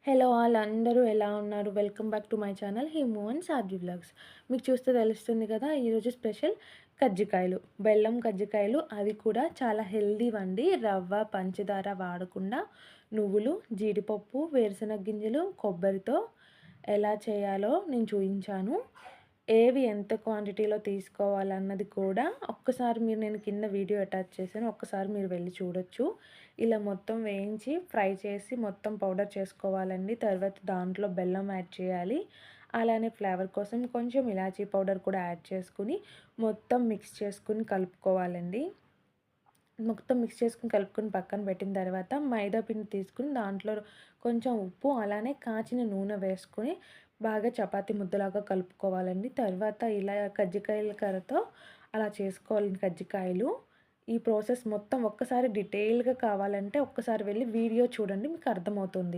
Hello all అందరూ ఎలా ఉన్నారు? Welcome back to my channel Himu and Sadhvi vlogs. మీకు చూస్తే తెలుస్తుంది కదా! ఈరోజు స్పెషల్ కజ్జికాయలు. బెల్లం కజ్జికాయలు అవి కూడా చాలా హెల్తీవండి. రవ్వ, పంచదార వాడకుండా నువ్వులు, జీడిపప్పు, వేరుశనగ గింజలు, కొబ్బరితో ఎలా చేయాలో నేను చూయించాను. ఏవి ఎంత క్వాంటిటీలో తీసుకోవాలన్నది కూడా ఒక్కసారి నేను కింద వీడియో అటాచ్ చేశాను. ఒక్కసారి మీరు వెళ్లి చూడొచ్చు. ఇలా మొత్తం వేయించి, ఫ్రై చేసి మొత్తం పౌడర్ చేసుకోవాలండి. తర్వాత దాంట్లో బెల్లం యాడ్ చేయాలి. అలానే ఫ్లేవర్ కోసం కొంచెం ఇలాచీ పౌడర్ కూడా యాడ్ చేసుకొని, మొత్తం మిక్స్ చేసుకొని కలుపుకోవాలండి. మొత్తం మిక్స్ చేసుకొని కలుపుకొని పక్కన పెట్టిన తర్వాత మైదా పిండి తీసుకొని దాంట్లో కొంచెం ఉప్పు అలానే కాచిన నూనె వేసుకొని బాగా చపాతీ ముద్దలాగా కలుపుకోవాలండి. తర్వాత ఇలా కజ్జికాయల కర్రతో అలా చేసుకోవాలి కజ్జికాయలు. ఈ ప్రాసెస్ మొత్తం ఒక్కసారి డీటెయిల్‌గా కావాలంటే ఒక్కసారి వెళ్లి వీడియో చూడండి మీకు అర్థమవుతుంది.